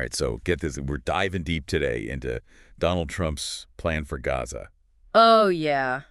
All right, so get this. We're diving deep today into Donald Trump's plan for Gaza. Oh, yeah.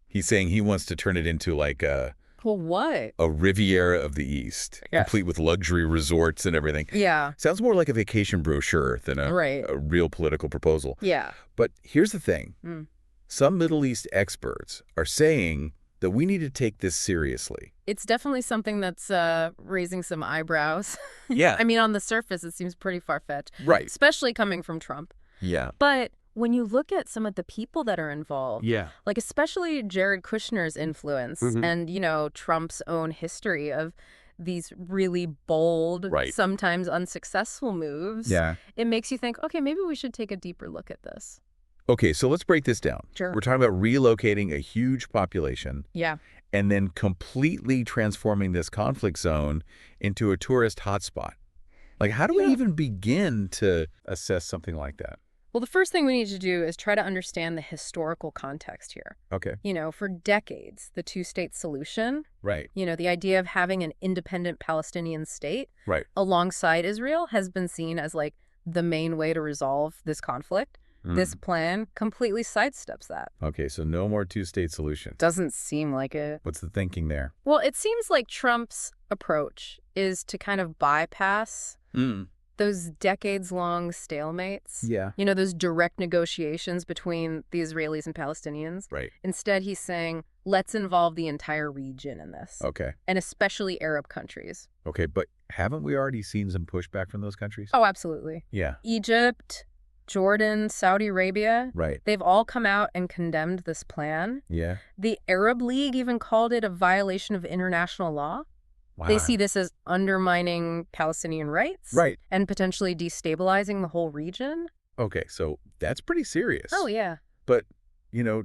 He's saying he wants to turn it into like Well, what? a Riviera of the East, Yes. complete with luxury resorts and everything. Yeah. Sounds more like a vacation brochure than Right. a real political proposal. Yeah. But here's the thing. Mm. Some Middle East experts are saying that we need to take this seriously. It's definitely something that's raising some eyebrows. Yeah. I mean, on the surface, it seems pretty far-fetched. Right. Especially coming from Trump. Yeah. But when you look at some of the people that are involved, Yeah. like especially Jared Kushner's influence and, Trump's own history of these really bold, Right. sometimes unsuccessful moves, it makes you think, okay, maybe we should take a deeper look at this. Okay, so let's break this down. Sure. We're talking about relocating a huge population Yeah. and then completely transforming this conflict zone into a tourist hotspot. Like, how do we even begin to assess something like that? Well, the first thing we need to do is try to understand the historical context here. Okay. For decades, the two-state solution, Right. the idea of having an independent Palestinian state Right. alongside Israel has been seen as like the main way to resolve this conflict. This plan completely sidesteps that. Okay, so no more two-state solution. Doesn't seem like it. What's the thinking there? Well, it seems like Trump's approach is to kind of bypass those decades-long stalemates. Yeah. Those direct negotiations between the Israelis and Palestinians. Right. Instead, he's saying, let's involve the entire region in this. Okay. And especially Arab countries. Okay, but haven't we already seen some pushback from those countries? Oh, absolutely. Yeah. Egypt, Jordan, Saudi Arabia. Right. They've all come out and condemned this plan. Yeah. The Arab League even called it a violation of international law. Wow. They see this as undermining Palestinian rights. Right. And potentially destabilizing the whole region. Okay, so that's pretty serious. Oh, yeah. But,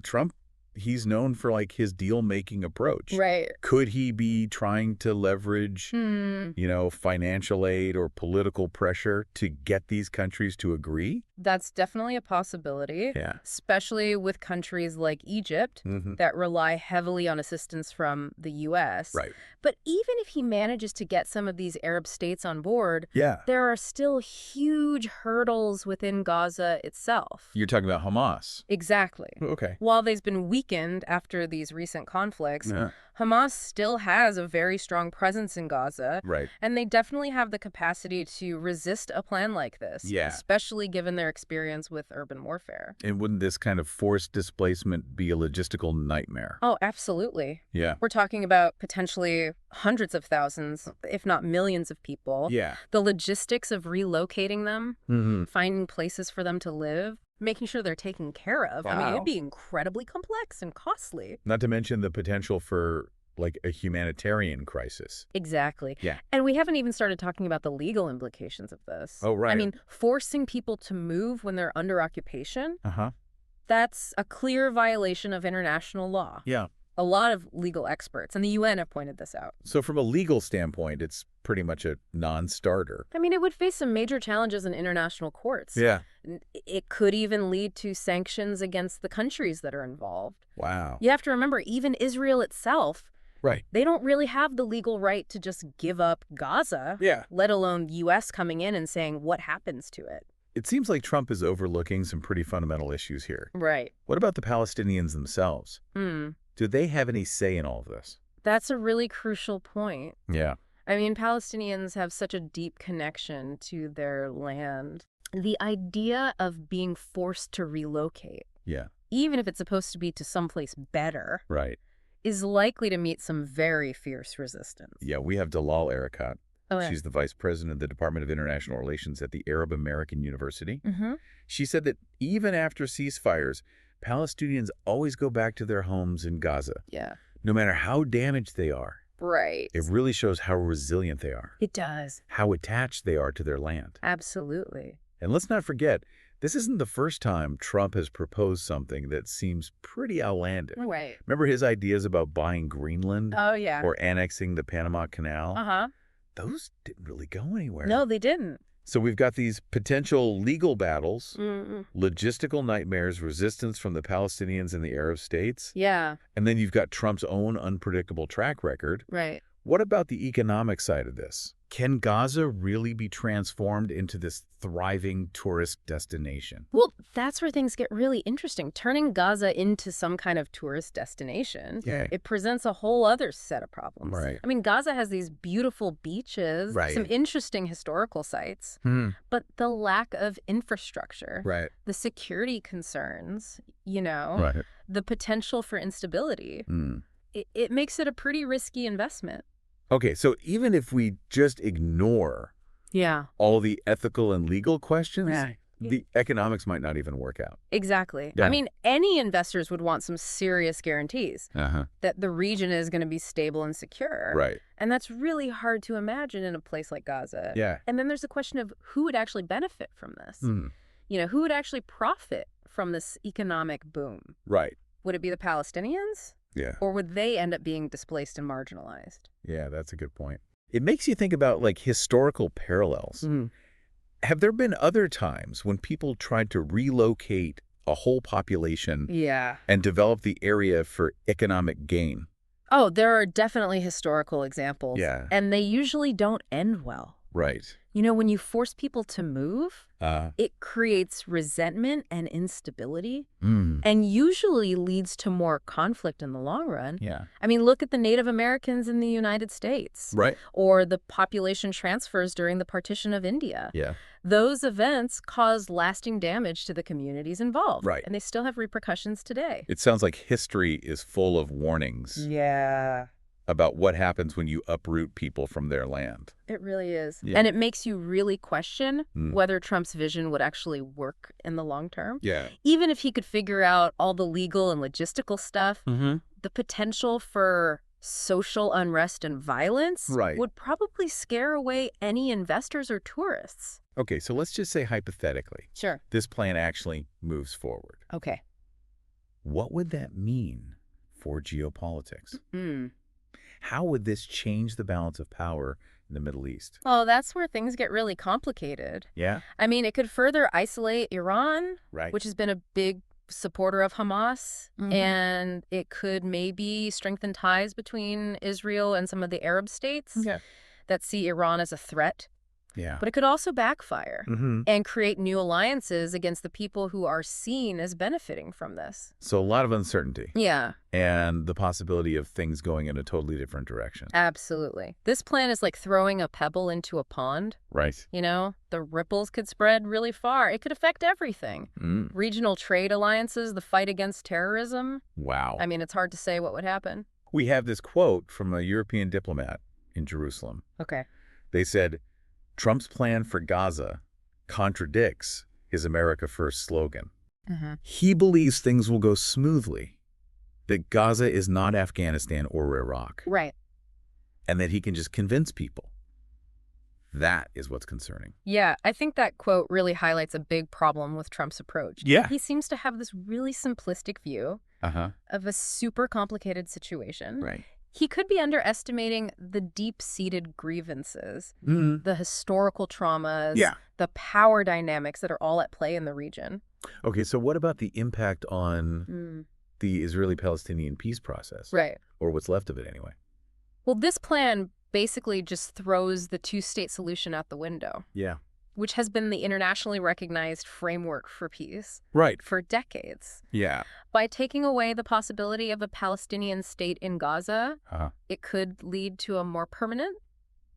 Trump, he's known for like his deal-making approach. Right. Could he be trying to leverage, financial aid or political pressure to get these countries to agree? That's definitely a possibility. Yeah. Especially with countries like Egypt that rely heavily on assistance from the U.S. Right. But even if he manages to get some of these Arab states on board, there are still huge hurdles within Gaza itself. You're talking about Hamas. Exactly. Okay. While they've been weakened after these recent conflicts, Hamas still has a very strong presence in Gaza. Right. And they definitely have the capacity to resist a plan like this. Yeah. Especially given their experience with urban warfare. And wouldn't this kind of forced displacement be a logistical nightmare? Oh, absolutely. Yeah. We're talking about potentially hundreds of thousands, if not millions of people. Yeah. The logistics of relocating them, finding places for them to live, making sure they're taken care of. Wow. I mean, it'd be incredibly complex and costly. Not to mention the potential for like a humanitarian crisis. Exactly. Yeah. And we haven't even started talking about the legal implications of this. Oh, right. I mean, forcing people to move when they're under occupation, that's a clear violation of international law. Yeah. A lot of legal experts and the UN have pointed this out. So from a legal standpoint, it's pretty much a non-starter. I mean, it would face some major challenges in international courts. Yeah. It could even lead to sanctions against the countries that are involved. Wow. You have to remember, even Israel itself, Right. they don't really have the legal right to just give up Gaza, let alone the U.S. coming in and saying what happens to it. It seems like Trump is overlooking some pretty fundamental issues here. Right. What about the Palestinians themselves? Do they have any say in all of this? That's a really crucial point. Yeah. I mean, Palestinians have such a deep connection to their land. The idea of being forced to relocate, even if it's supposed to be to someplace better, is likely to meet some very fierce resistance. Yeah, we have Dalal Erekat. Oh, yeah. She's the vice president of the Department of International Relations at the Arab American University. She said that even after ceasefires, Palestinians always go back to their homes in Gaza. Yeah. No matter how damaged they are. Right. It really shows how resilient they are. It does. How attached they are to their land. Absolutely. And let's not forget, this isn't the first time Trump has proposed something that seems pretty outlandish. Right. Remember his ideas about buying Greenland? Oh, yeah. Or annexing the Panama Canal? Uh-huh. Those didn't really go anywhere. No, they didn't. So we've got these potential legal battles, logistical nightmares, resistance from the Palestinians and the Arab states. Yeah. And then you've got Trump's own unpredictable track record. Right. What about the economic side of this? Can Gaza really be transformed into this thriving tourist destination? Well, that's where things get really interesting. Turning Gaza into some kind of tourist destination, it presents a whole other set of problems. Right. I mean, Gaza has these beautiful beaches, some interesting historical sites, but the lack of infrastructure, the security concerns, the potential for instability, it makes it a pretty risky investment. Okay, so even if we just ignore all the ethical and legal questions, the economics might not even work out. Exactly. I mean, any investors would want some serious guarantees that the region is going to be stable and secure. And that's really hard to imagine in a place like Gaza. And then there's the question of who would actually benefit from this. Who would actually profit from this economic boom? Would it be the Palestinians? Or would they end up being displaced and marginalized? Yeah, that's a good point. It makes you think about, like, historical parallels. Have there been other times when people tried to relocate a whole population and develop the area for economic gain? Oh, there are definitely historical examples. And they usually don't end well. When you force people to move, it creates resentment and instability and usually leads to more conflict in the long run. I mean, look at the Native Americans in the United States. Or the population transfers during the partition of India. Those events caused lasting damage to the communities involved. And they still have repercussions today. It sounds like history is full of warnings. About what happens when you uproot people from their land. It really is. And it makes you really question whether Trump's vision would actually work in the long term. Even if he could figure out all the legal and logistical stuff, the potential for social unrest and violence would probably scare away any investors or tourists. Okay, so let's just say hypothetically. This plan actually moves forward. Okay. What would that mean for geopolitics? How would this change the balance of power in the Middle East? Oh, that's where things get really complicated. I mean, it could further isolate Iran, which has been a big supporter of Hamas, and it could maybe strengthen ties between Israel and some of the Arab states that see Iran as a threat. But it could also backfire and create new alliances against the people who are seen as benefiting from this. So a lot of uncertainty. And the possibility of things going in a totally different direction. Absolutely. This plan is like throwing a pebble into a pond. The ripples could spread really far. It could affect everything. Regional trade alliances, the fight against terrorism. Wow. I mean, it's hard to say what would happen. We have this quote from a European diplomat in Jerusalem. They said, Trump's plan for Gaza contradicts his America First slogan. He believes things will go smoothly, that Gaza is not Afghanistan or Iraq. And that he can just convince people. That is what's concerning. Yeah, I think that quote really highlights a big problem with Trump's approach. He seems to have this really simplistic view of a super complicated situation. He could be underestimating the deep-seated grievances, the historical traumas, the power dynamics that are all at play in the region. Okay, so what about the impact on the Israeli-Palestinian peace process? Or what's left of it anyway? Well, this plan basically just throws the two-state solution out the window. Which has been the internationally recognized framework for peace for decades. By taking away the possibility of a Palestinian state in Gaza, it could lead to a more permanent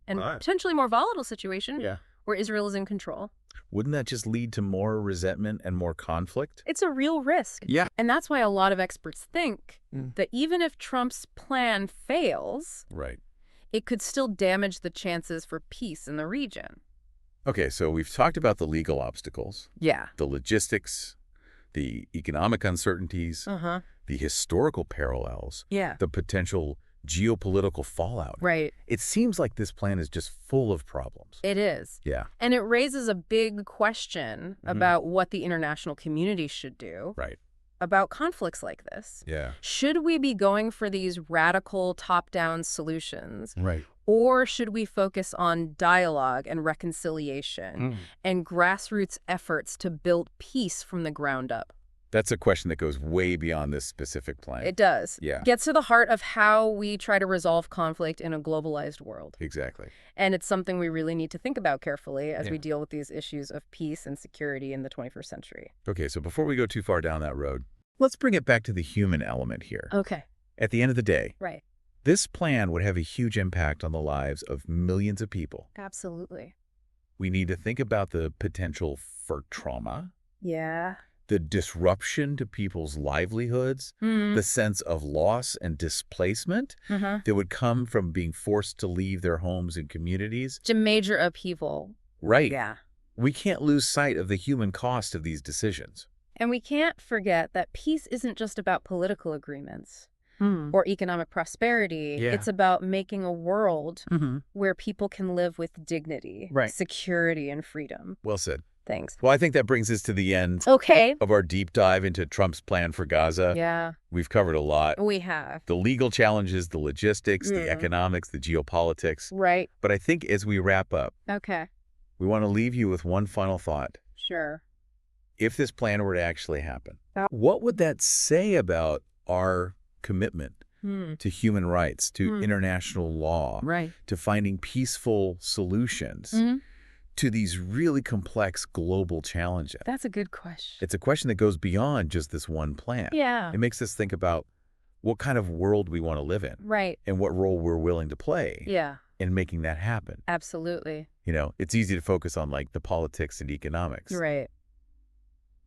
and potentially more volatile situation where Israel is in control. Wouldn't that just lead to more resentment and more conflict? It's a real risk. And that's why a lot of experts think that even if Trump's plan fails, it could still damage the chances for peace in the region. Okay, so we've talked about the legal obstacles, the logistics, the economic uncertainties, the historical parallels, the potential geopolitical fallout. It seems like this plan is just full of problems. It is. And it raises a big question about what the international community should do about conflicts like this. Should we be going for these radical top-down solutions? Or should we focus on dialogue and reconciliation and grassroots efforts to build peace from the ground up? That's a question that goes way beyond this specific plan. It does. Yeah. Gets to the heart of how we try to resolve conflict in a globalized world. Exactly. And it's something we really need to think about carefully as we deal with these issues of peace and security in the 21st century. Okay, so before we go too far down that road, let's bring it back to the human element here. Okay. At the end of the day, right. This plan would have a huge impact on the lives of millions of people. Absolutely. We need to think about the potential for trauma. Yeah. The disruption to people's livelihoods, the sense of loss and displacement that would come from being forced to leave their homes and communities. It's a major upheaval. Right. Yeah. We can't lose sight of the human cost of these decisions. And we can't forget that peace isn't just about political agreements or economic prosperity. Yeah. It's about making a world where people can live with dignity, security, and freedom. Well said. Thanks. Well, I think that brings us to the end of our deep dive into Trump's plan for Gaza. Yeah. We've covered a lot. We have. The legal challenges, the logistics, the economics, the geopolitics. Right. But I think as we wrap up, we want to leave you with one final thought. Sure. If this plan were to actually happen, what would that say about our commitment to human rights, to international law, to finding peaceful solutions to these really complex global challenges? That's a good question. It's a question that goes beyond just this one plan. Yeah. It makes us think about what kind of world we want to live in. Right. And what role we're willing to play in making that happen. Absolutely. You know, it's easy to focus on like the politics and economics. Right.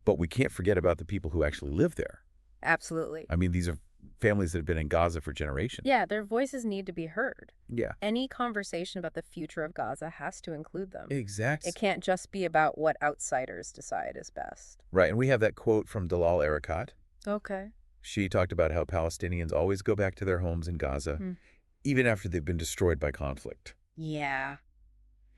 But we can't forget about the people who actually live there. Absolutely. I mean, these are families that have been in Gaza for generations. Yeah, their voices need to be heard. Yeah. Any conversation about the future of Gaza has to include them. Exactly. It can't just be about what outsiders decide is best. Right, and we have that quote from Dalal Erekat. Okay. She talked about how Palestinians always go back to their homes in Gaza, even after they've been destroyed by conflict. Yeah.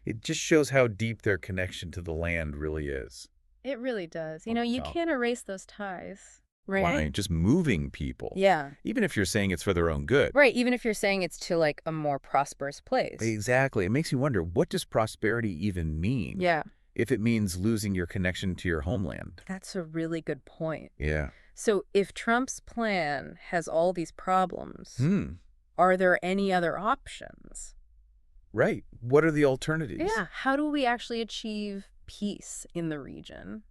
It just shows how deep their connection to the land really is. It really does. You know, you can't erase those ties. Right. Why? Just moving people. Yeah. Even if you're saying it's for their own good. Right. Even if you're saying it's to like a more prosperous place. Exactly. It makes you wonder, what does prosperity even mean? Yeah. If it means losing your connection to your homeland. That's a really good point. Yeah. So if Trump's plan has all these problems, are there any other options? Right. What are the alternatives? Yeah. How do we actually achieve peace in the region?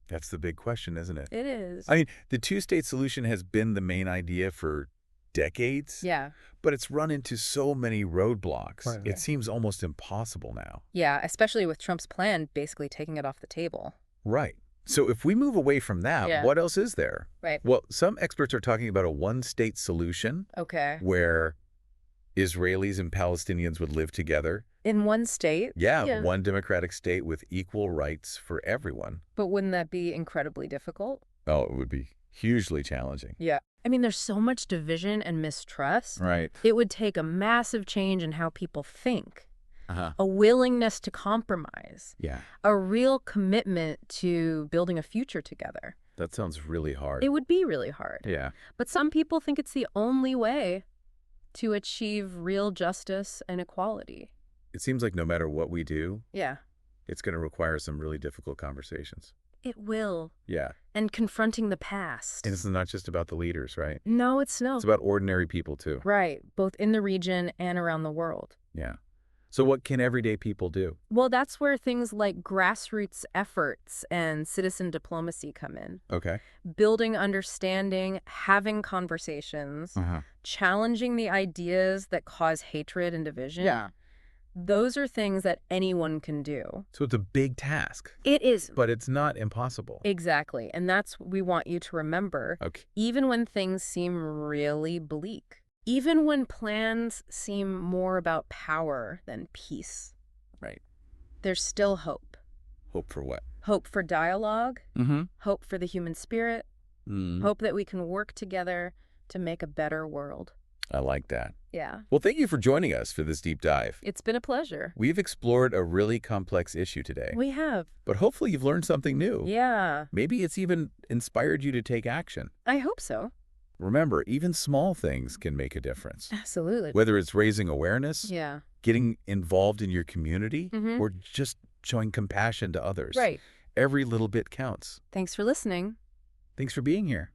That's the big question, isn't it? It is. I mean, the two-state solution has been the main idea for decades. Yeah. But it's run into so many roadblocks. Right. It seems almost impossible now. Yeah, especially with Trump's plan basically taking it off the table. Right. So if we move away from that, what else is there? Right. Well, some experts are talking about a one-state solution. Okay. Where Israelis and Palestinians would live together. In one state? Yeah, one democratic state with equal rights for everyone. But wouldn't that be incredibly difficult? Oh, it would be hugely challenging. Yeah. I mean, there's so much division and mistrust. Right. It would take a massive change in how people think. A willingness to compromise. Yeah. A real commitment to building a future together. That sounds really hard. It would be really hard. Yeah. But some people think it's the only way to achieve real justice and equality. It seems like no matter what we do, it's going to require some really difficult conversations. It will. Yeah. And confronting the past. And it's not just about the leaders, right? No, it's not. It's about ordinary people, too. Right. Both in the region and around the world. Yeah. So what can everyday people do? Well, that's where things like grassroots efforts and citizen diplomacy come in. Okay. Building understanding, having conversations, challenging the ideas that cause hatred and division. Yeah. Those are things that anyone can do. So it's a big task. It is. But it's not impossible. Exactly. And that's what we want you to remember. Okay. Even when things seem really bleak. Even when plans seem more about power than peace. Right. There's still hope. Hope for what? Hope for dialogue. Hope for the human spirit. Hope that we can work together to make a better world. I like that. Yeah. Well, thank you for joining us for this deep dive. It's been a pleasure. We've explored a really complex issue today. We have. But hopefully you've learned something new. Yeah. Maybe it's even inspired you to take action. I hope so. Remember, even small things can make a difference. Absolutely. Whether it's raising awareness, getting involved in your community, or just showing compassion to others. Right. Every little bit counts. Thanks for listening. Thanks for being here.